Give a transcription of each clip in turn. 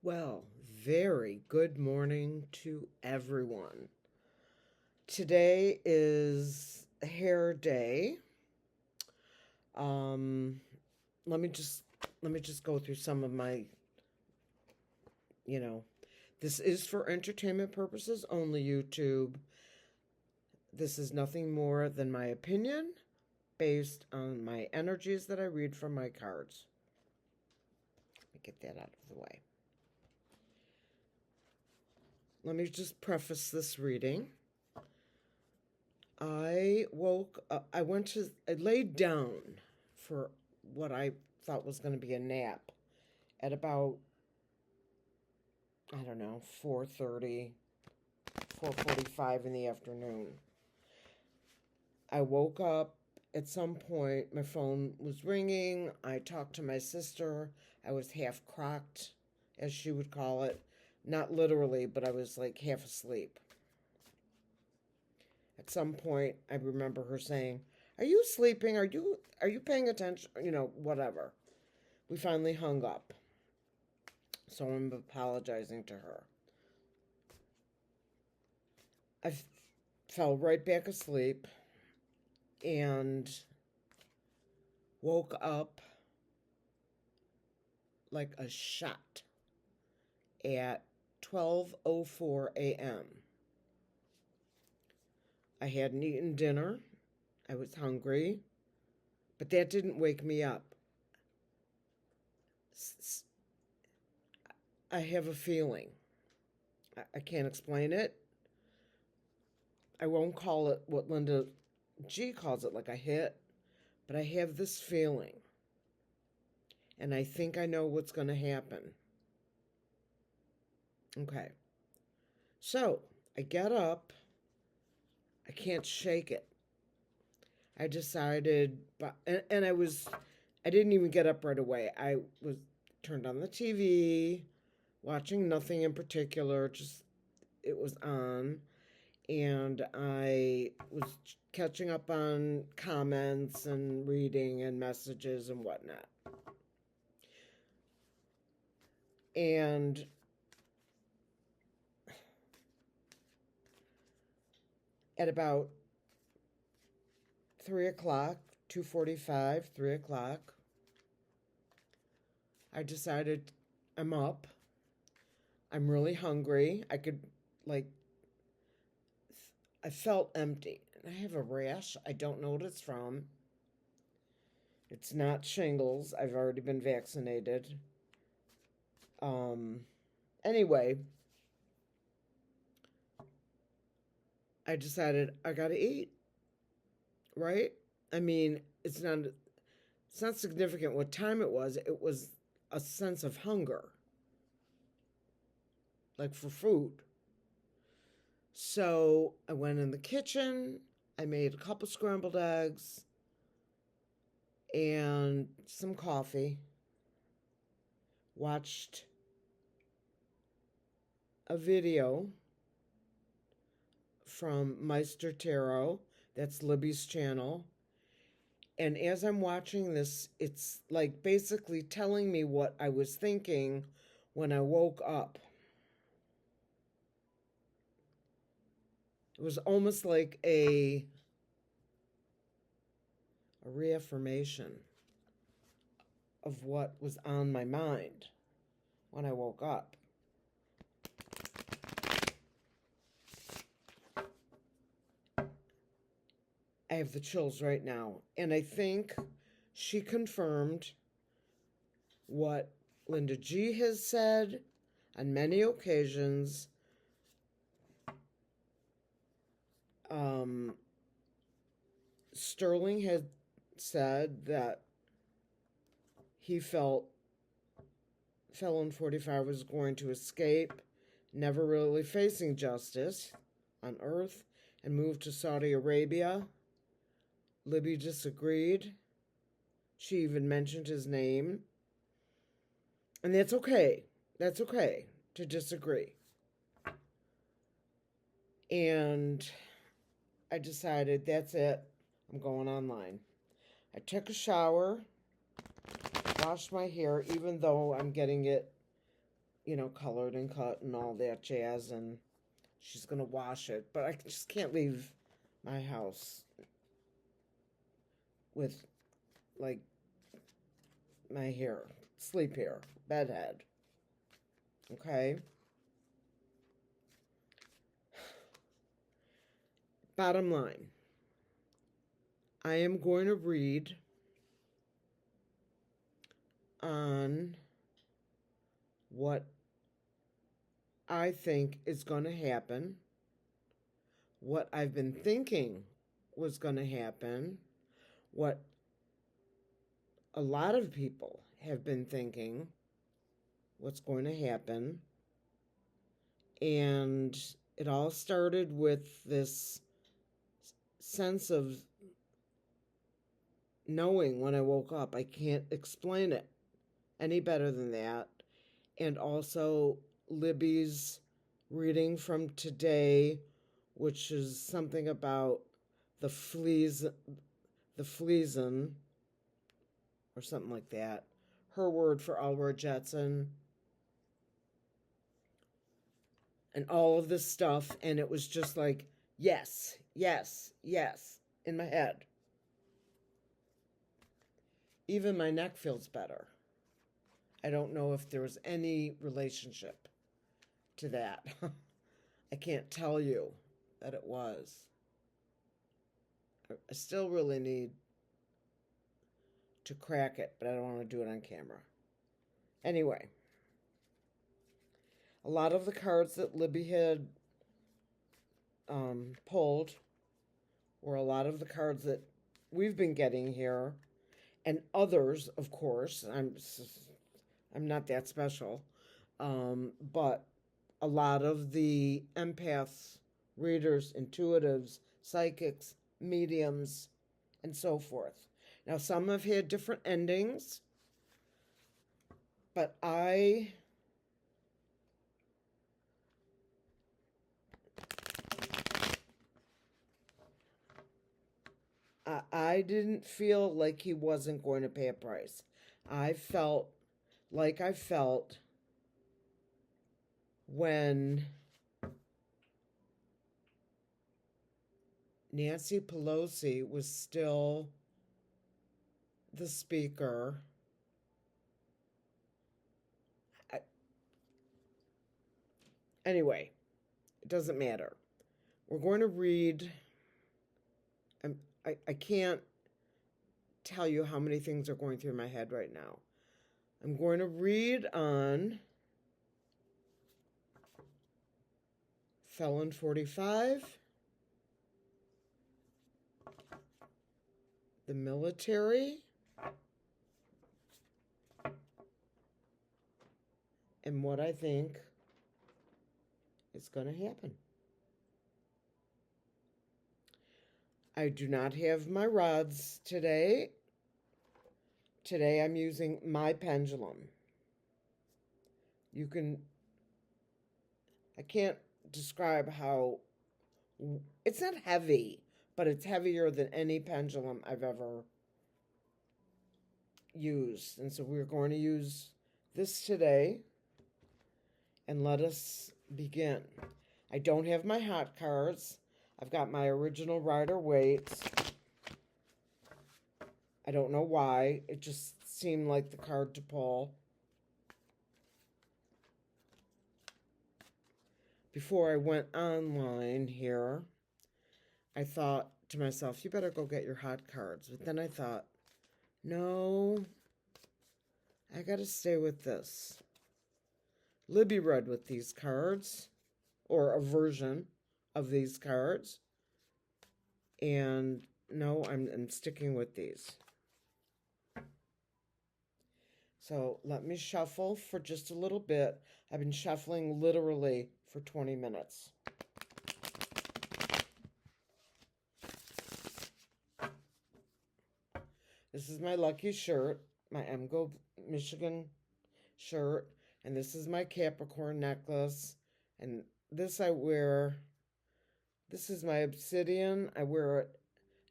Well, very good morning to everyone. Today is hair day. Um, let me just go through some of my, you know, this is for entertainment purposes only, YouTube. This is nothing more than my opinion based on my energies that I read from my cards. Let me get that out of the way. Let me just preface this reading. I woke up, I laid down for what I thought was going to be a nap at about, I don't know, 4:30, 4:45 in the afternoon. I woke up at some point, my phone was ringing. I talked to my sister. I was half crocked, as she would call it. Not literally, but I was like half asleep. At some point, I remember her saying, "Are you sleeping? Are you paying attention? Whatever." We finally hung up. So I'm apologizing to her. I fell right back asleep and woke up like a shot at 12:04 a.m. I hadn't eaten dinner. I was hungry, but that didn't wake me up. I have a feeling. I can't explain it. I won't call it what Linda G calls it, like a hit, but I have this feeling. And I think I know what's going to happen. Okay. So I get up. I can't shake it. I decided, and I didn't even get up right away. I was turned on the TV, watching nothing in particular, just it was on. And I was catching up on comments and reading and messages and whatnot. And at about 3 o'clock, 2:45, 3 o'clock, I decided I'm up. I'm really hungry. I felt empty. And I have a rash. I don't know what it's from. It's not shingles. I've already been vaccinated. Anyway, I decided I gotta eat. Right? I mean, it's not significant what time it was. It was a sense of hunger, like for food. So I went in the kitchen. I made a couple scrambled eggs and some coffee. Watched a video from Meister Tarot. That's Libby's channel. And as I'm watching this, it's like basically telling me what I was thinking when I woke up. It was almost like a reaffirmation of what was on my mind when I woke up. I have the chills right now. And I think she confirmed what Linda G has said on many occasions. Sterling had said that he felt Felon 45 was going to escape, never really facing justice on Earth, and moved to Saudi Arabia. Libby disagreed. She even mentioned his name. And that's okay. That's okay to disagree. And I decided, that's it. I'm going online. I took a shower, washed my hair, even though I'm getting it colored and cut and all that jazz, and she's going to wash it. But I just can't leave my house with, like, my hair, sleep hair, bedhead. Okay? Bottom line, I am going to read on what I think is going to happen, what I've been thinking was going to happen, what a lot of people have been thinking what's going to happen. And it all started with this sense of knowing when I woke up. I can't explain it any better than that. And also Libby's reading from today, which is something about the fleason, or something like that. Her word for Alwar Jetson. And all of this stuff. And it was just like, yes, yes, yes, in my head. Even my neck feels better. I don't know if there was any relationship to that. I can't tell you that it was. I still really need to crack it, but I don't want to do it on camera. Anyway, a lot of the cards that Libby had pulled were a lot of the cards that we've been getting here, and others, of course. I'm not that special, but a lot of the empaths, readers, intuitives, psychics, mediums, and so forth. Now, some have had different endings, but I didn't feel like he wasn't going to pay a price. I felt like I felt when Nancy Pelosi was still the speaker. Anyway, it doesn't matter. We're going to read. I can't tell you how many things are going through my head right now. I'm going to read on Felon 45, the military, and what I think is going to happen. I do not have my rods today. Today I'm using my pendulum. I can't describe how, it's not heavy, but it's heavier than any pendulum I've ever used. And so we're going to use this today, and let us begin. I don't have my hot cards. I've got my original Rider-Waite's. I don't know why. It just seemed like the card to pull. Before I went online here, I thought to myself, you better go get your hot cards. But then I thought, no, I got to stay with this. Libby read with these cards, or a version of these cards. And no, I'm sticking with these. So let me shuffle for just a little bit. I've been shuffling literally for 20 minutes. This is my lucky shirt, my Emgo, Michigan shirt. And this is my Capricorn necklace. And this I wear. This is my obsidian. I wear it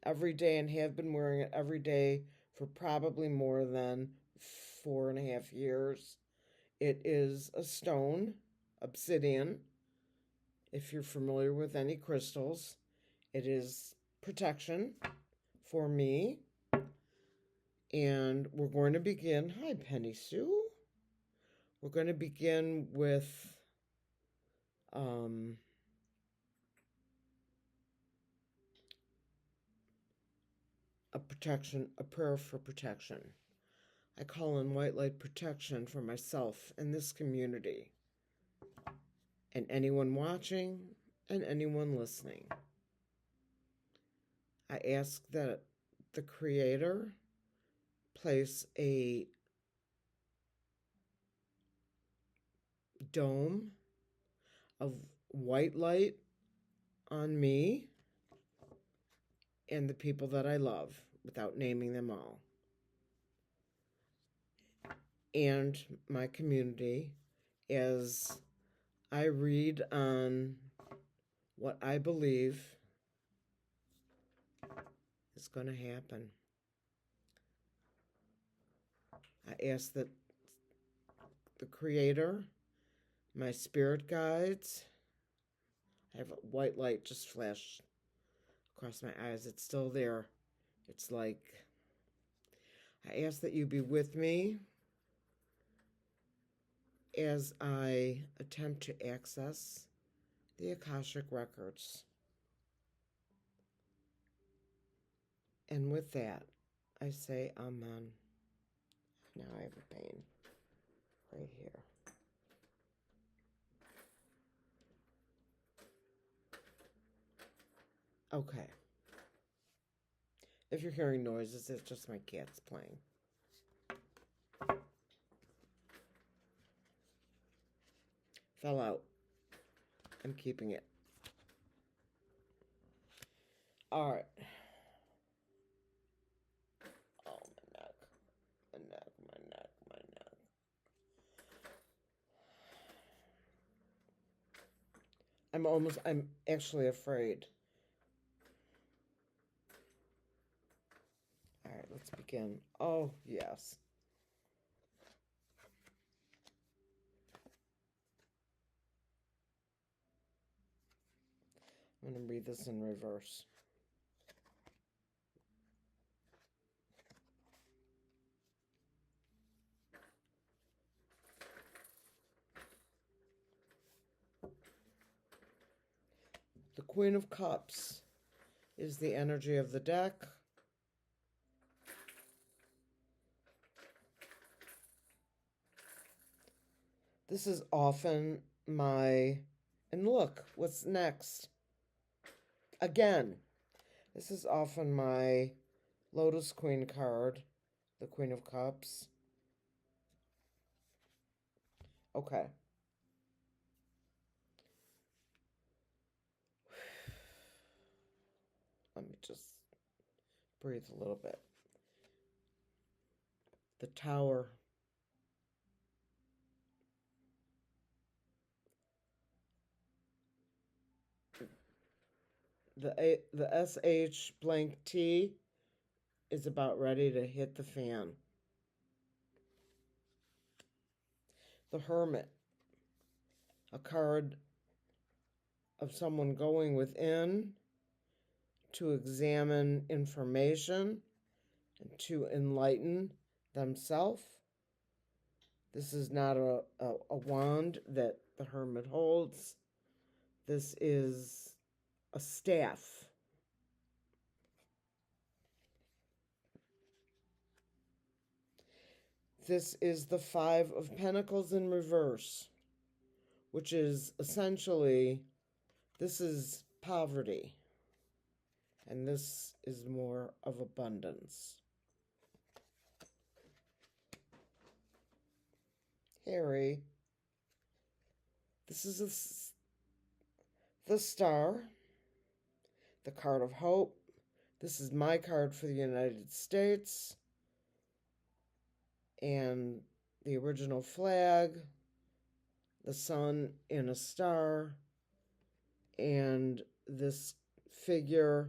every day and have been wearing it every day for probably more than 4.5 years. It is a stone, obsidian. If you're familiar with any crystals, it is protection for me. And we're going to begin. Hi, Penny Sue. We're going to begin with a prayer for protection. I call in white light protection for myself and this community, and anyone watching and anyone listening. I ask that the Creator place a dome of white light on me and the people that I love, without naming them all, and my community, as I read on what I believe is going to happen. I ask that the Creator, my spirit guides, I have a white light just flashed across my eyes. It's still there. It's like, I ask that you be with me as I attempt to access the Akashic Records. And with that, I say Amen. Now I have a pain right here. Okay. If you're hearing noises, it's just my cats playing. Fell out. I'm keeping it. All right. Oh, my neck. My neck, my neck, my neck. I'm actually afraid. All right, let's begin. Oh, yes. I'm going to read this in reverse. The Queen of Cups is the energy of the deck. This is often my... And look, what's next? Again, this is often my Lotus Queen card, the Queen of Cups. Okay. Let me just breathe a little bit. The Tower. The SH blank T is about ready to hit the fan. The Hermit. A card of someone going within to examine information and to enlighten themselves. This is not a wand that the Hermit holds. This is a staff. This is the Five of Pentacles in reverse, which is essentially, this is poverty, and this is more of abundance. Harry, this is the Star, the card of hope. This is my card for the United States, and the original flag, the sun in a star, and this figure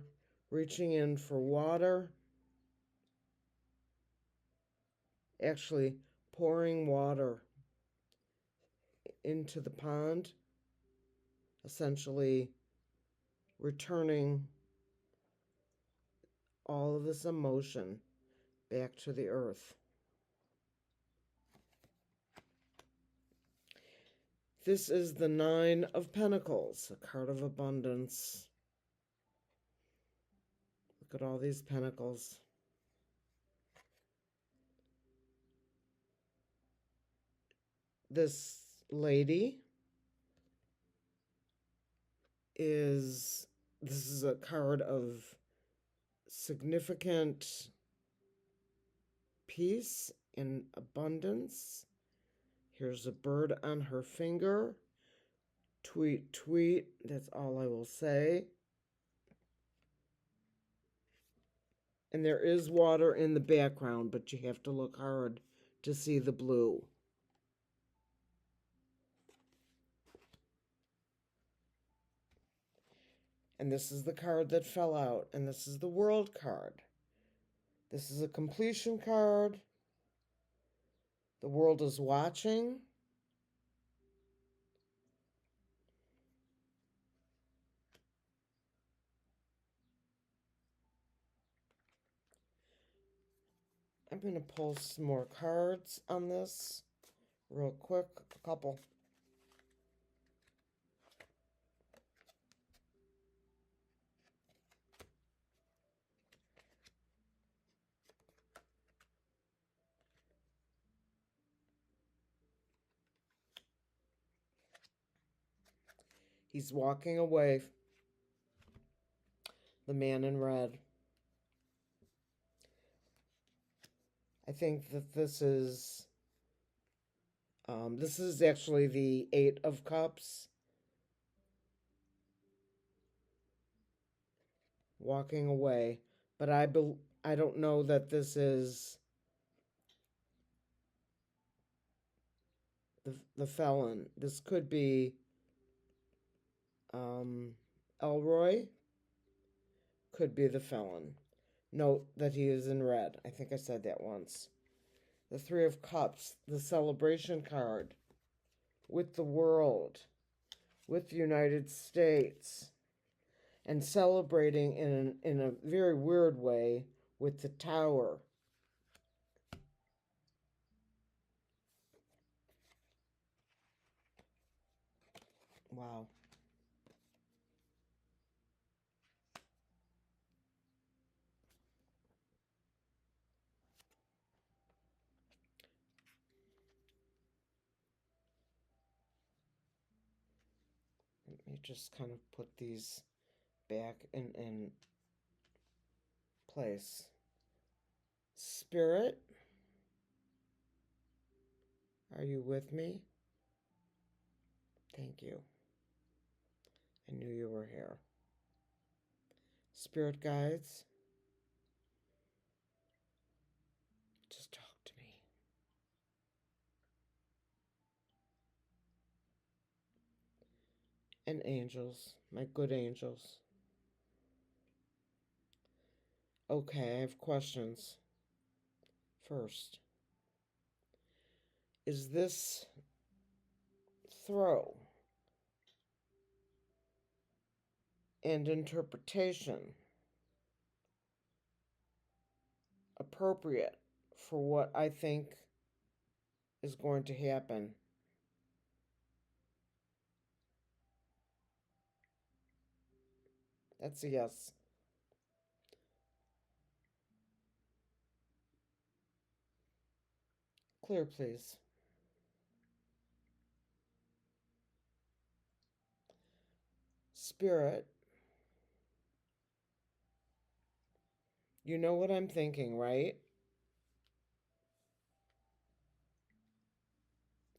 reaching in for water, actually pouring water into the pond, essentially returning all of this emotion back to the earth. This is the Nine of Pentacles, a card of abundance. Look at all these pentacles. This lady this is a card of significant peace and abundance. Here's a bird on her finger. Tweet, tweet. That's all I will say. And there is water in the background, but you have to look hard to see the blue. And this is the card that fell out. And this is the World card. This is a completion card. The world is watching. I'm going to pull some more cards on this real quick. A couple. He's walking away. The man in red. I think that this is actually the Eight of Cups. Walking away. But I don't know that this is the felon. This could be Elroy. Could be the felon. Note that he is in red. I think I said that once. The Three of Cups, the celebration card with the world, with the United States, and celebrating in a very weird way with the Tower. Wow. Let me just kind of put these back in place. Spirit, are you with me? Thank you. I knew you were here. Spirit guides, just talk to me. And angels, my good angels. Okay, I have questions. First, is this throw and interpretation appropriate for what I think is going to happen? That's a yes. Clear, please. Spirit, you know what I'm thinking, right?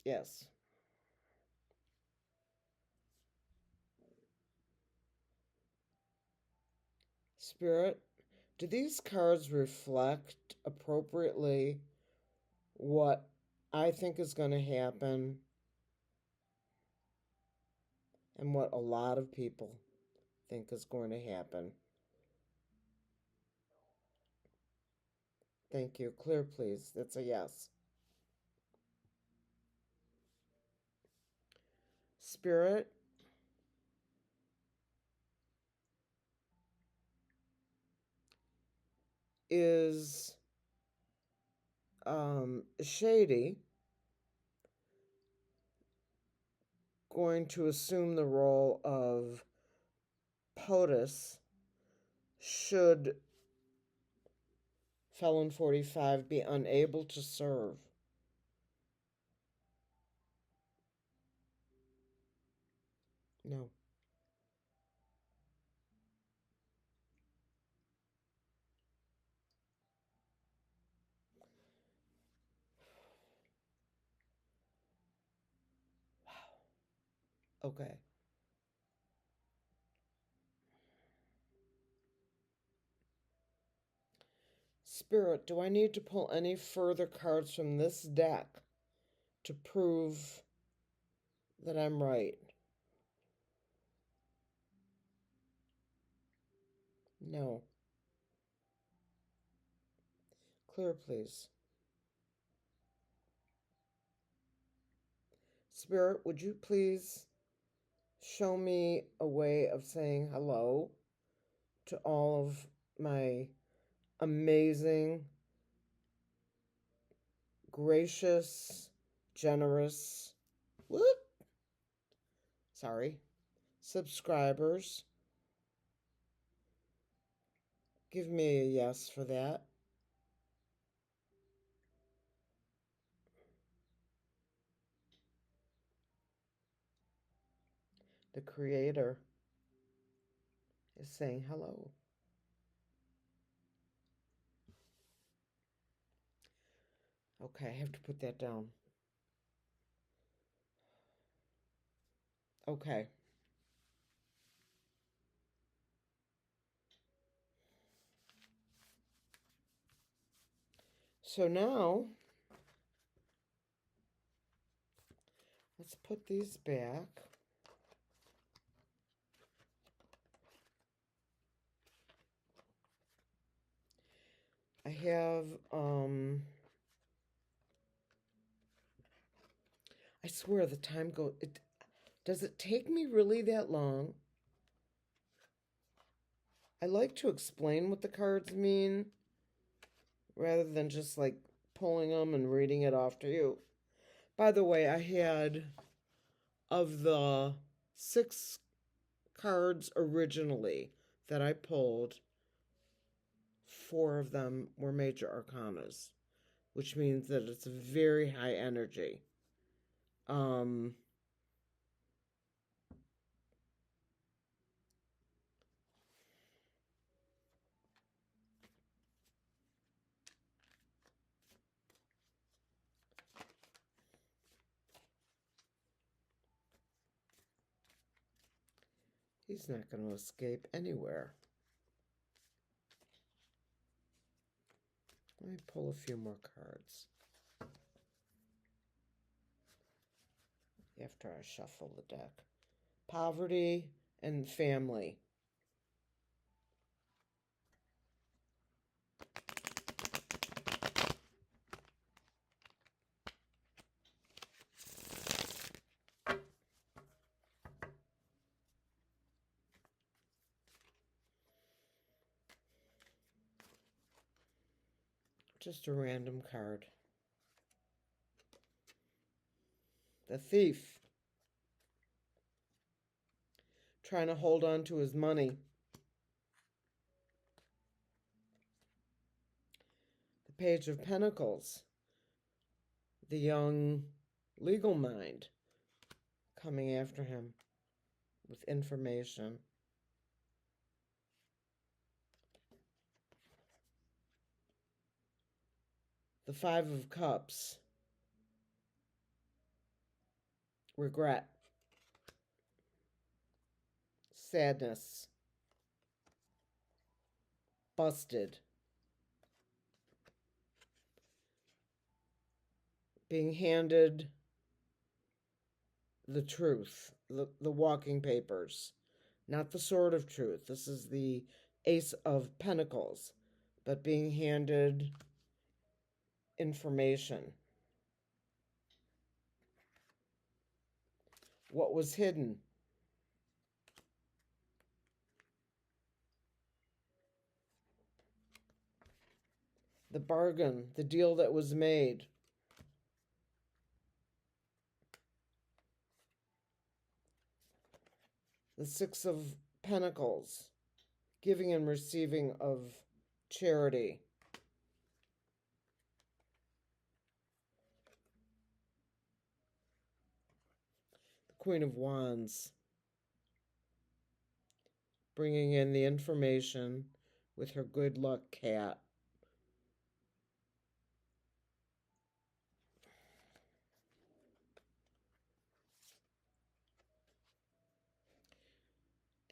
Yes. Spirit, do these cards reflect appropriately what I think is going to happen and what a lot of people think is going to happen? Thank you. Clear, please. That's a yes. Spirit is Shady going to assume the role of POTUS should Felon 45 be unable to serve? No. Okay. Spirit, do I need to pull any further cards from this deck to prove that I'm right? No. Clear, please. Spirit, would you please show me a way of saying hello to all of my amazing, gracious, generous, whoop, sorry, subscribers? Give me a yes for that. The Creator is saying hello. Okay, I have to put that down. Okay. So now, let's put these back. I have, I swear the time does it take me really that long? I like to explain what the cards mean rather than just like pulling them and reading it off to you. By the way, I had, of the 6 cards originally that I pulled, 4 of them were major arcanas, which means that it's very high energy. He's not going to escape anywhere. Let me pull a few more cards after I shuffle the deck. Poverty and family. Just a random card. The thief. Trying to hold on to his money. The Page of Pentacles. The young legal mind coming after him with information. The Five of Cups. Regret. Sadness. Busted. Being handed the truth, the walking papers, not the sword of truth. This is the Ace of Pentacles, but being handed information. what was hidden. The bargain, the deal that was made. The Six of Pentacles, giving and receiving of charity. The Queen of Wands, bringing in the information with her good luck cat.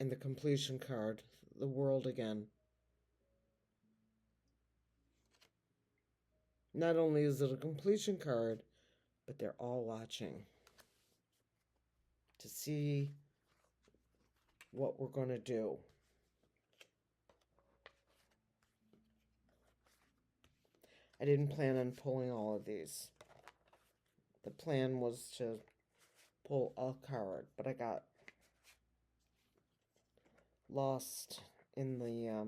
And the completion card, the world again. Not only is it a completion card, but they're all watching to see what we're going to do. I didn't plan on pulling all of these. The plan was to pull a card, but I got lost in the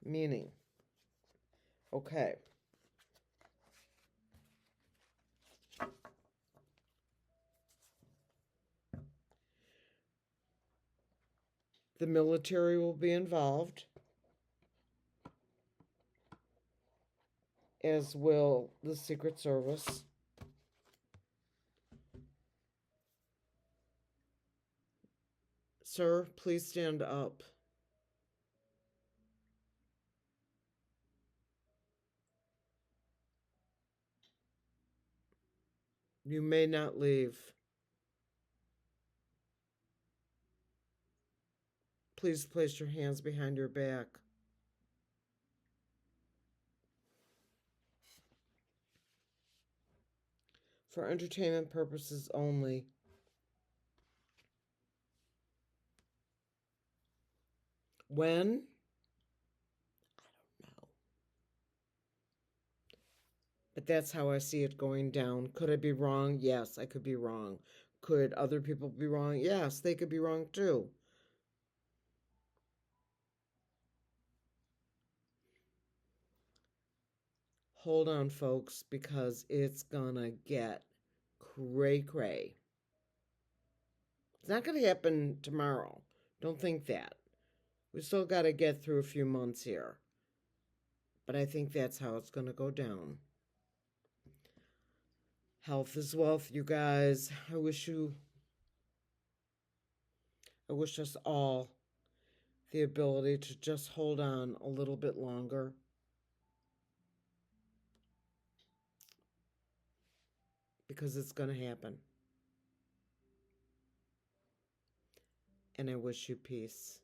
meaning. Okay. The military will be involved, as will the Secret Service. Sir, please stand up. You may not leave. Please place your hands behind your back. For entertainment purposes only. When? I don't know. But that's how I see it going down. Could I be wrong? Yes, I could be wrong. Could other people be wrong? Yes, they could be wrong too. Hold on, folks, because it's gonna get cray-cray. It's not gonna happen tomorrow. Don't think that. We still gotta get through a few months here. But I think that's how it's gonna go down. Health is wealth, you guys. I wish us all the ability to just hold on a little bit longer. Because it's going to happen. And I wish you peace.